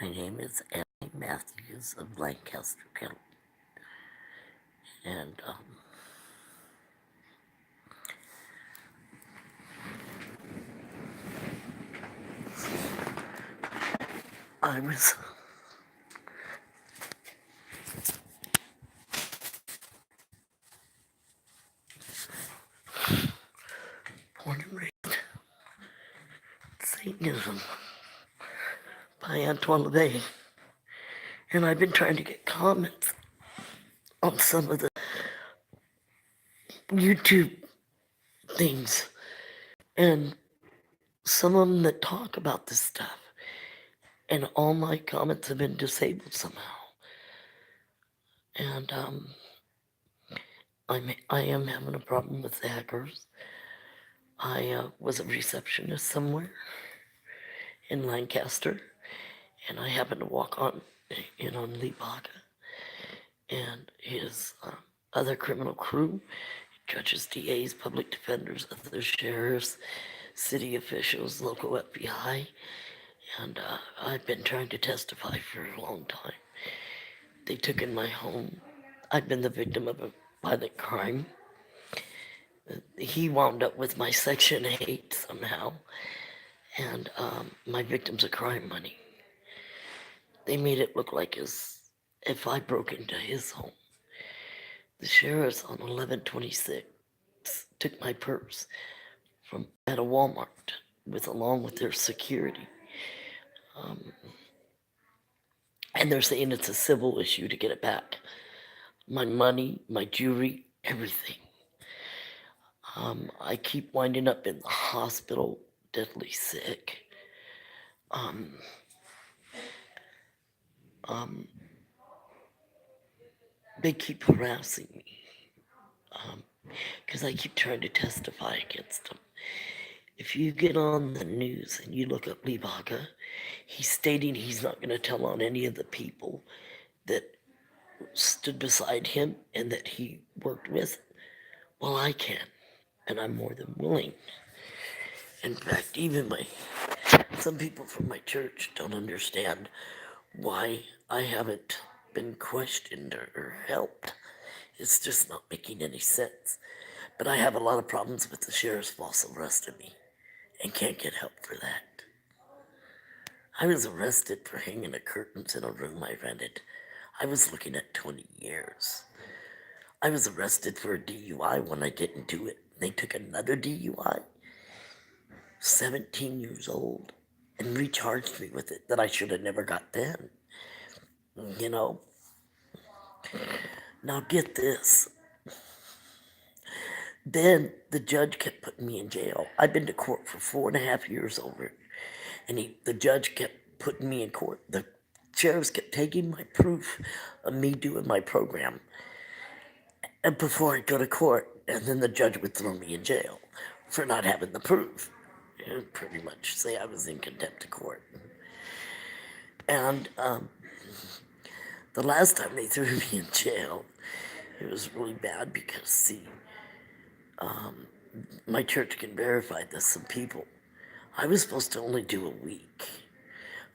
My name is Annie Matthews of Lancaster County, and I was born and raised Satanism by Antoine LaVey, and I've been trying to get comments on some of the YouTube things, and some of them that talk about this stuff, and all my comments have been disabled somehow. And I am having a problem with the hackers. I was a receptionist somewhere in Lancaster, and I happened to walk in on Lee Baca and his other criminal crew, judges, DAs, public defenders, other sheriffs, city officials, local FBI, and I've been trying to testify for a long time. They took in my home. I've been the victim of a violent crime. He wound up with my Section 8 somehow, and my victim's of crime money. They made it look like as if I broke into his home. The sheriffs on 1126 took my purse from at a Walmart along with their security. And they're saying it's a civil issue to get it back. My money, my jewelry, everything. I keep winding up in the hospital, deadly sick. Um, um, they keep harassing me because I keep trying to testify against them. If you get on the news and you look up Lee Baca, he's stating he's not going to tell on any of the people that stood beside him and that he worked with. Well, I can, and I'm more than willing. In fact, even some people from my church don't understand why I haven't been questioned or helped. It's just not making any sense. But I have a lot of problems with the sheriff's false arrest of me and can't get help for that. I was arrested for hanging the curtains in a room I rented. I was looking at 20 years. I was arrested for a DUI when I didn't do it. They took another DUI, 17 years old, and recharged me with it that I should have never got then. You know? Now get this. Then the judge kept putting me in jail. I've been to court for 4.5 years over it. And the judge kept putting me in court. The sheriffs kept taking my proof of me doing my program and before I go to court, and then the judge would throw me in jail for not having the proof. And pretty much say I was in contempt of court. And the last time they threw me in jail, it was really bad because, see, my church can verify this. Some people, I was supposed to only do a week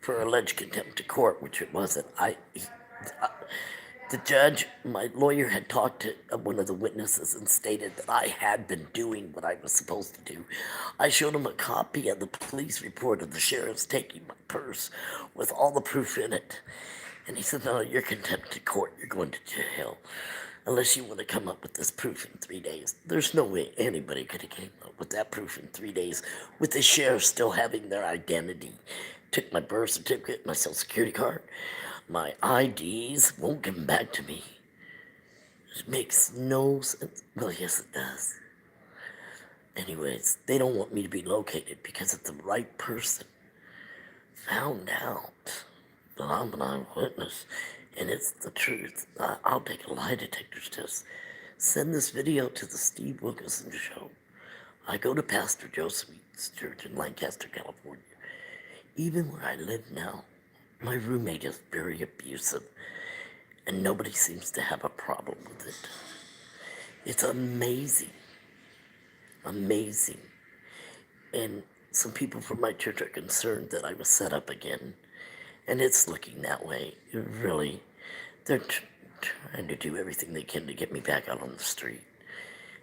for alleged contempt of court, which it wasn't. The judge, my lawyer, had talked to one of the witnesses and stated that I had been doing what I was supposed to do. I showed him a copy of the police report of the sheriff's taking my purse with all the proof in it. And he said, no, you're contempt of court. You're going to jail unless you want to come up with this proof in 3 days. There's no way anybody could have came up with that proof in 3 days with the sheriff still having their identity. Took my birth certificate, my social security card, my IDs, won't give them back to me. It makes no sense. Well, yes, it does. Anyways, they don't want me to be located because if the right person found out that I'm an eyewitness and it's the truth, I'll take a lie detector test. Send this video to the Steve Wilkerson Show. I go to Pastor Joe Sweet's church in Lancaster, California. Even where I live now, my roommate is very abusive, and nobody seems to have a problem with it. It's amazing. Amazing. And some people from my church are concerned that I was set up again And it's looking that way. It really, they're trying to do everything they can to get me back out on the street.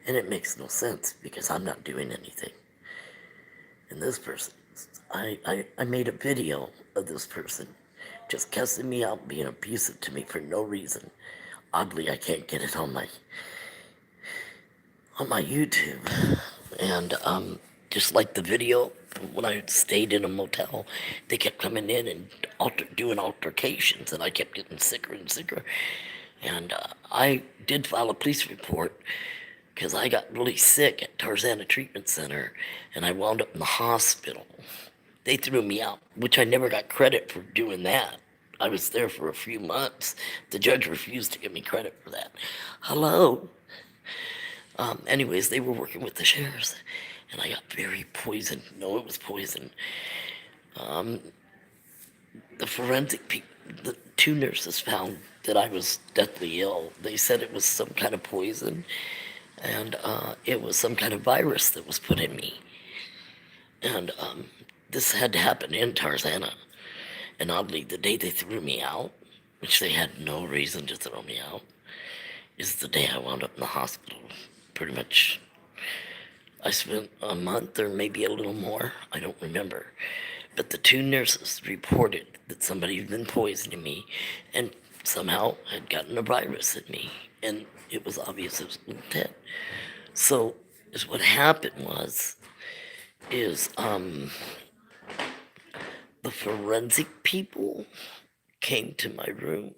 And it makes no sense because I'm not doing anything. And this person, I made a video of this person just cussing me out, being abusive to me for no reason. Oddly, I can't get it on my YouTube. And just like the video, when I stayed in a motel, they kept coming in and doing altercations, and I kept getting sicker and sicker. And I did file a police report because I got really sick at Tarzana Treatment Center, and I wound up in the hospital. They threw me out, which I never got credit for doing that. I was there for a few months. The judge refused to give me credit for that. Hello. Anyways, they were working with the sheriffs, and I got very poisoned. No, it was poison. The forensic people, the two nurses found that I was deathly ill. They said it was some kind of poison, and it was some kind of virus that was put in me. And this had to happen in Tarzana. And oddly, the day they threw me out, which they had no reason to throw me out, is the day I wound up in the hospital. Pretty much, I spent a month or maybe a little more. I don't remember. But the two nurses reported that somebody had been poisoning me and somehow had gotten a virus in me. And it was obvious it was dead. So, is what happened is the forensic people came to my room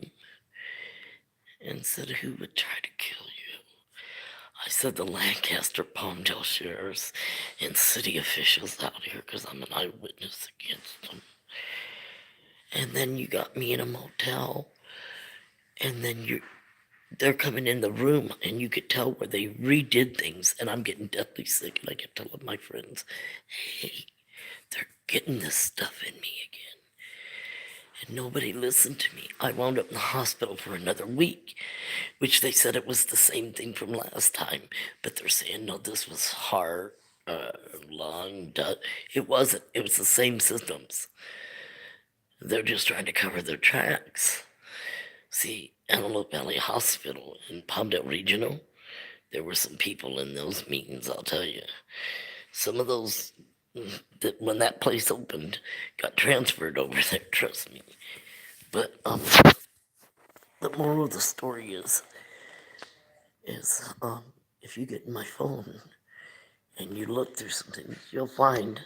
and said, "Who would try to kill you?" I said, "The Lancaster Palmdale sheriffs and city officials out here because I'm an eyewitness against them." And then you got me in a motel, and then they're coming in the room, and you could tell where they redid things, and I'm getting deathly sick, and I kept telling my friends, "Hey, they're getting this stuff in me again." And nobody listened to me. I wound up in the hospital for another week, which they said it was the same thing from last time, but they're saying, no, this was heart, lung, it wasn't. It was the same symptoms. They're just trying to cover their tracks. See, Antelope Valley Hospital in Palmdale Regional, there were some people in those meetings, I'll tell you. Some of those that when that place opened got transferred over there, trust me. But the moral of the story is if you get in my phone and you look through some things, you'll find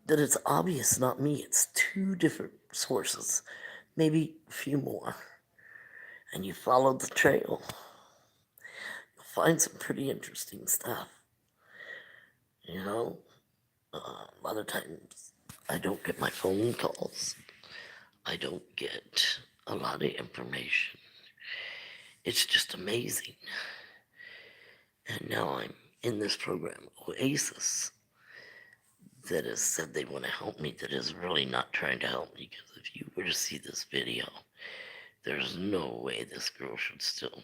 that it's obvious not me. It's two different sources, maybe a few more. And you follow the trail, you'll find some pretty interesting stuff. You know, a lot of times I don't get my phone calls. I don't get a lot of information. It's just amazing. And now I'm in this program, Oasis, that has said they want to help me, that is really not trying to help me. Because if you were to see this video, there's no way this girl should still.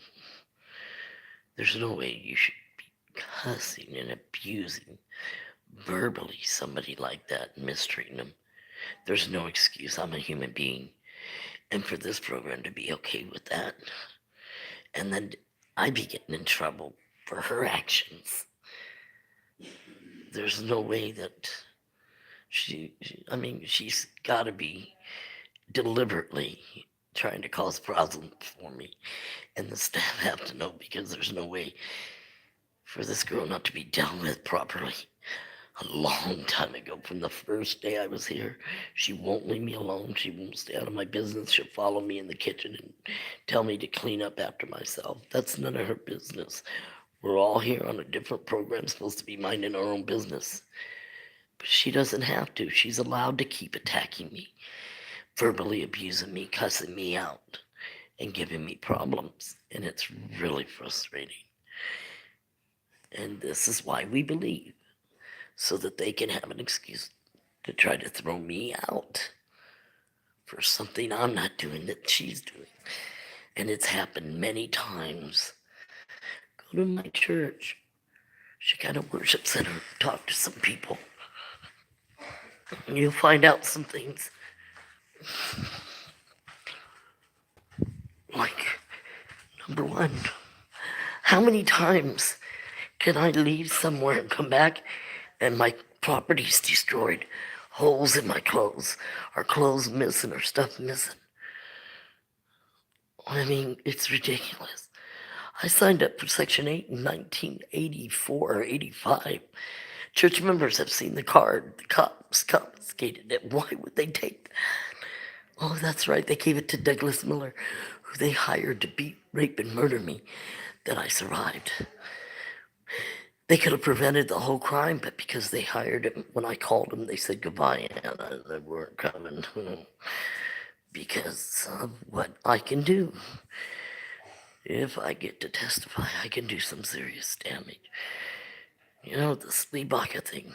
There's no way you should be cussing and abusing verbally somebody like that and mistreating them. There's no excuse. I'm a human being. And for this program to be okay with that, and then I'd be getting in trouble for her actions. There's no way that I mean, she's got to be deliberately trying to cause problems for me. And the staff have to know because there's no way for this girl not to be dealt with properly. A long time ago, from the first day I was here, she won't leave me alone. She won't stay out of my business. She'll follow me in the kitchen and tell me to clean up after myself. That's none of her business. We're all here on a different program, supposed to be minding our own business. But she doesn't have to. She's allowed to keep attacking me, verbally abusing me, cussing me out, and giving me problems. And it's really frustrating. And this is why we believe, so that they can have an excuse to try to throw me out for something I'm not doing that she's doing. And it's happened many times. Go to my church, Shekinah Worship Center, talk to some people. You'll find out some things. Like, number one, how many times can I leave somewhere and come back and my property's destroyed? Holes in my clothes, or clothes missing, or stuff missing. I mean, it's ridiculous. I signed up for Section 8 in 1984 or 85. Church members have seen the card. The cops confiscated it. Why would they take that? Oh, that's right. They gave it to Douglas Miller, who they hired to beat, rape, and murder me, that I survived. They could have prevented the whole crime, but because they hired him, when I called them, they said goodbye, and they weren't coming. Because of what I can do. If I get to testify, I can do some serious damage. You know, the Sleebaka thing,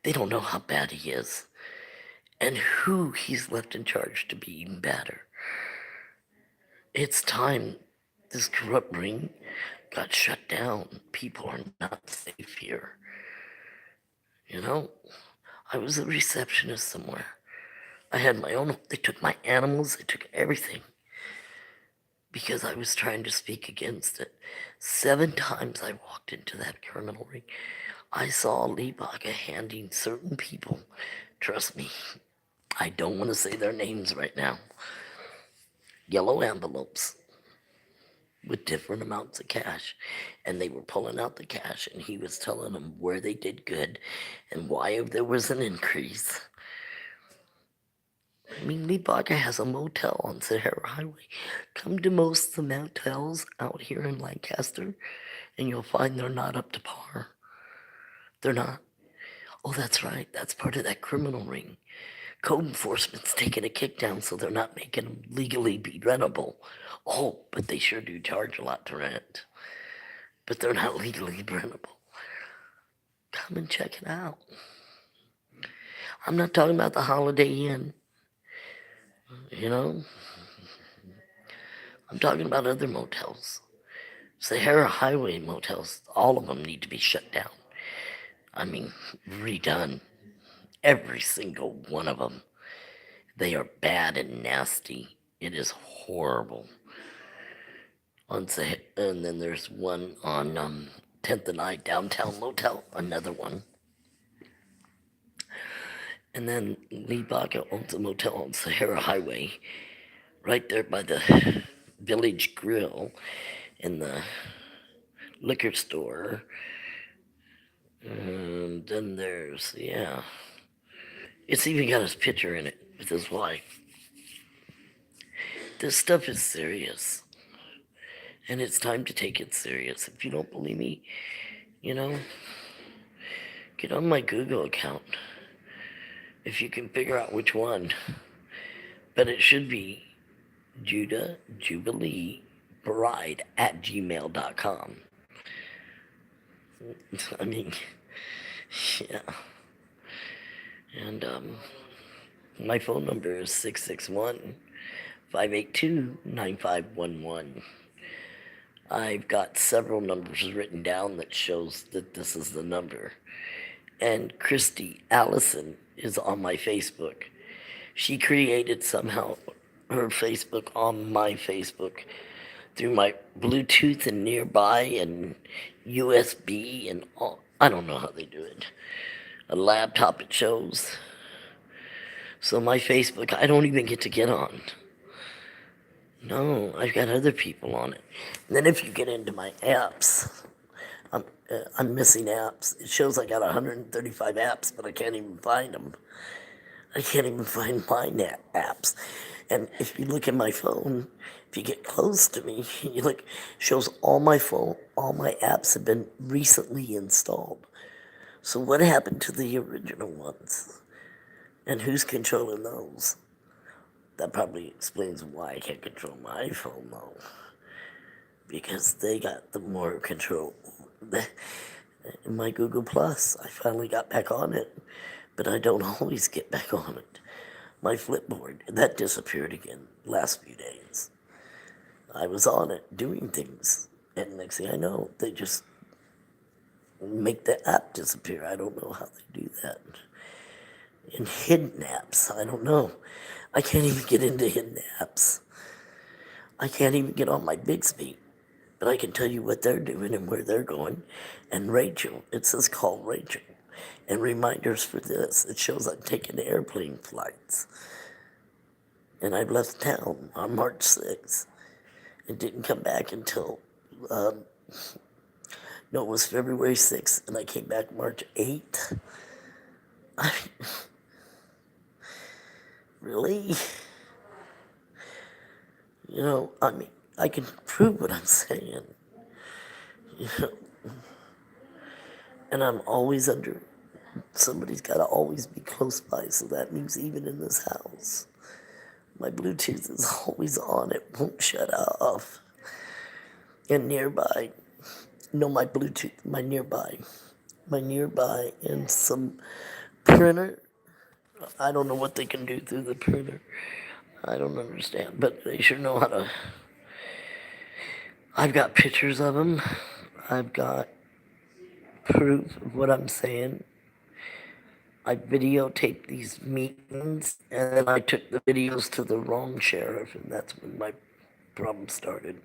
they don't know how bad he is and who he's left in charge to be even badder. It's time this corrupt ring got shut down. People are not safe here. You know, I was a receptionist somewhere. I had my own, they took my animals, they took everything because I was trying to speak against it. 7 times I walked into that criminal ring. I saw Lee Baca handing certain people, trust me, I don't want to say their names right now, yellow envelopes with different amounts of cash. And they were pulling out the cash, and he was telling them where they did good and why there was an increase. I mean, Lee Baca has a motel on Sahara Highway. Come to most of the motels out here in Lancaster, and you'll find they're not up to par. They're not. Oh, that's right. That's part of that criminal ring. Code enforcement's taking a kick down, so they're not making them legally be rentable. Oh, but they sure do charge a lot to rent. But they're not legally rentable. Come and check it out. I'm not talking about the Holiday Inn. You know, I'm talking about other motels. Sahara Highway motels, all of them need to be shut down. I mean, redone. Every single one of them. They are bad and nasty. It is horrible. And then there's one on 10th and I Downtown Motel, another one. And then Lee Baca owns a motel on Sahara Highway, right there by the Village Grill and the liquor store. And then there's, yeah, it's even got his picture in it with his wife. This stuff is serious. And it's time to take it serious. If you don't believe me, you know, get on my Google account. If you can figure out which one. But it should be Judah Jubilee Bride at gmail.com. I mean, yeah. And my phone number is 661 582 9511. I've got several numbers written down that shows that this is the number. And Christy Allison is on my Facebook. She created somehow her Facebook on my Facebook through my Bluetooth and nearby and USB and all. I don't know how they do it. A laptop it shows. So my Facebook, I don't even get to get on. No, I've got other people on it. And then if you get into my apps, I'm missing apps. It shows I got 135 apps, but I can't even find them. I can't even find my apps. And if you look at my phone, if you get close to me, you look, shows all my apps have been recently installed. So what happened to the original ones? And who's controlling those? That probably explains why I can't control my phone though. Because they got the more control. In my Google Plus, I finally got back on it, but I don't always get back on it. My Flipboard, that disappeared again last few days. I was on it doing things, and next thing I know, they just make the app disappear. I don't know how they do that. And hidden apps, I don't know. I can't even get into his naps. I can't even get on my Bixby. But I can tell you what they're doing and where they're going. And Rachel, it says call Rachel. And reminders for this, it shows I'm taking airplane flights. And I left town on March 6th and didn't come back until, no, it was February 6th, and I came back March 8th. I mean, really? You know, I mean, I can prove what I'm saying. You know, and I'm always under, somebody's got to always be close by, so that means even in this house. My Bluetooth is always on, it won't shut off. And nearby, no, my Bluetooth, my nearby, and some printer. I don't know what they can do through the printer. I don't understand, but they sure know how to. I've got pictures of them. I've got proof of what I'm saying. I videotaped these meetings, and then I took the videos to the wrong sheriff, and that's when my problem started.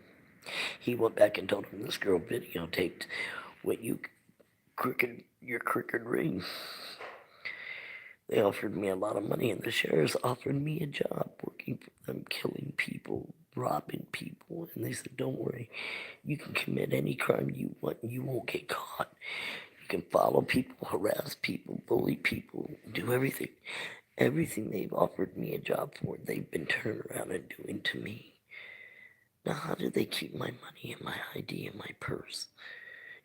He went back and told him this girl videotaped what your crooked ring. They offered me a lot of money, and the sheriffs offered me a job working for them, killing people, robbing people. And they said, don't worry, you can commit any crime you want, and you won't get caught. You can follow people, harass people, bully people, do everything. Everything they've offered me a job for, they've been turning around and doing to me. Now, how do they keep my money and my ID and my purse?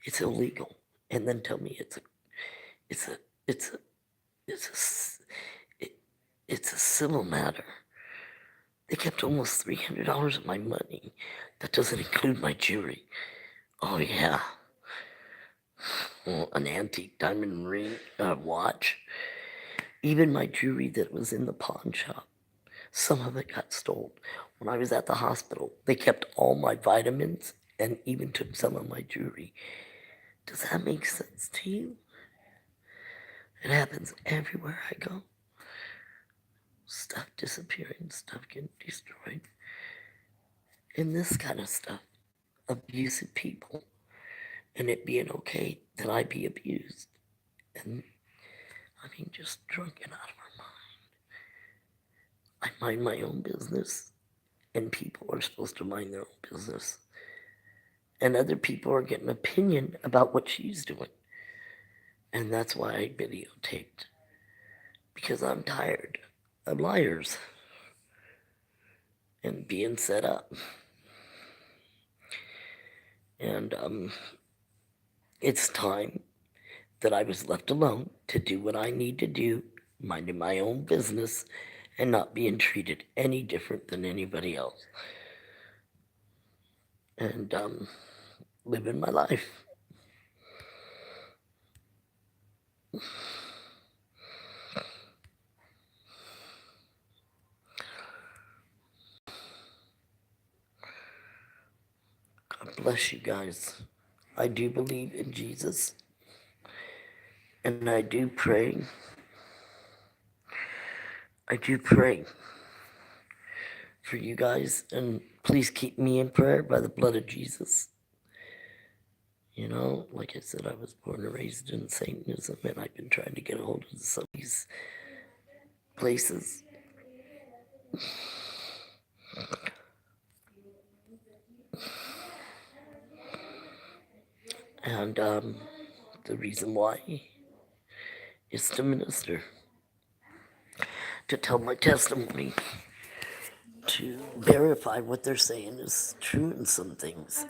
It's illegal. And then tell me it's a, it's a, it's a, it's a civil matter. They kept almost $300 of my money. That doesn't include my jewelry. Oh yeah, well, an antique diamond ring, watch. Even my jewelry that was in the pawn shop. Some of it got stolen. When I was at the hospital, they kept all my vitamins and even took some of my jewelry. Does that make sense to you? It happens everywhere I go. Stuff disappearing, stuff getting destroyed. And this kind of stuff. Abusive people. And it being okay that I be abused. And I mean, just drunk and out of our mind. I mind my own business, and people are supposed to mind their own business. And other people are getting opinion about what she's doing. And that's why I videotaped. Because I'm tired of liars and being set up. And it's time that I was left alone to do what I need to do, minding my own business, and not being treated any different than anybody else. And living my life. God bless you guys. I do believe in Jesus, and I do pray. I do pray for you guys, and please keep me in prayer by the blood of Jesus. You know, like I said, I was born and raised in Satanism, and I've been trying to get a hold of some of these places. And the reason why is to minister, to tell my testimony, to verify what they're saying is true in some things.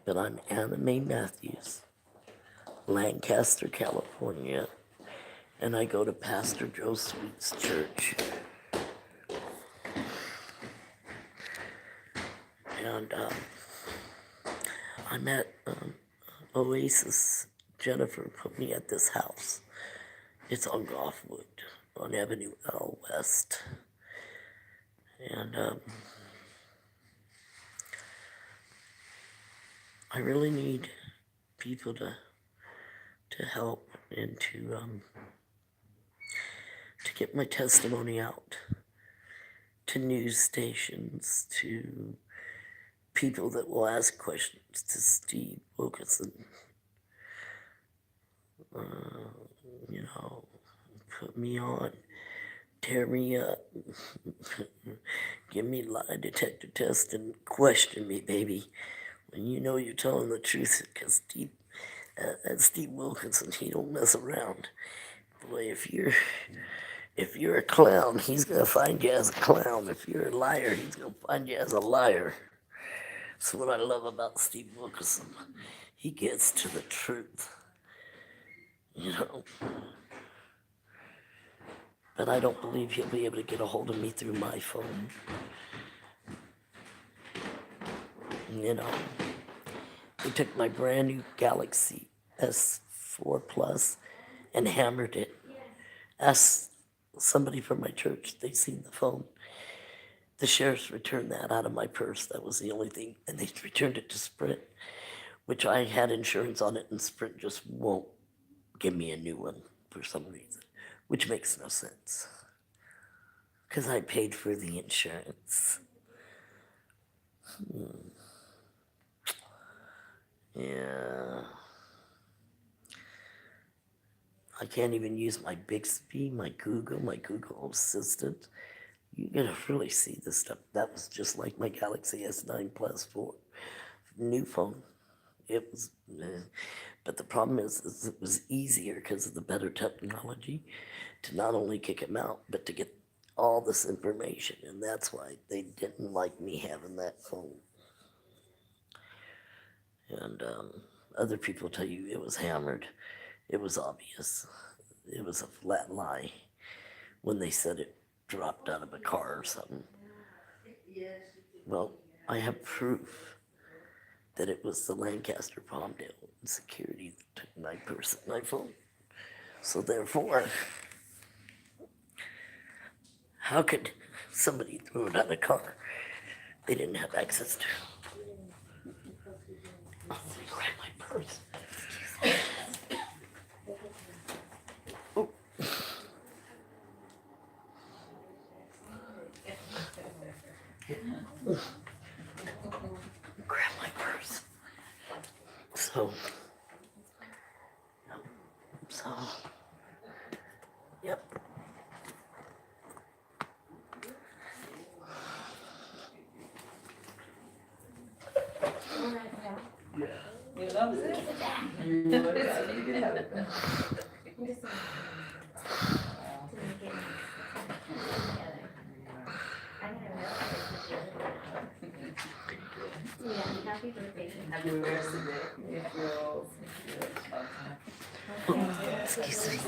But I'm Anna Mae Matthews, Lancaster, California, and I go to Pastor Joe Sweet's church. And I'm at Oasis. Jennifer put me at this house. It's on Goffwood, on Avenue L West. And I really need people to help and to get my testimony out to news stations, to people that will ask questions, to Steve Wilkerson. You know, put me on, tear me up, give me lie detector test and question me, baby. When you know you're telling the truth, because Steve Wilkerson, he don't mess around. Boy, if you're a clown, he's gonna find you as a clown. If you're a liar, he's gonna find you as a liar. That's what I love about Steve Wilkerson. He gets to the truth, you know. But I don't believe he'll be able to get a hold of me through my phone. You know, they took my brand new Galaxy S4 Plus and hammered it. Asked somebody from my church, they seen the phone. The sheriffs returned that out of my purse. That was the only thing. And they returned it to Sprint, which I had insurance on it, and Sprint just won't give me a new one for some reason, which makes no sense. Because I paid for the insurance. Yeah. I can't even use my Bixby, my Google Assistant. You gotta really see this stuff. That was just like my Galaxy S9 Plus 4. New phone. It was, but the problem is it was easier because of the better technology to not only kick him out, but to get all this information. And that's why they didn't like me having that phone. And other people tell you it was hammered. It was obvious. It was a flat lie when they said it dropped out of a car or something. Well, I have proof that it was the Lancaster Palmdale security that took my purse and my phone. So therefore, how could somebody throw it out of a car they didn't have access to? Oh, they grabbed my purse. Oh. Grab my purse. So, yep. You love it. You love it. You can have it. Happy birthday. Happy birthday. It feels good. Excuse me.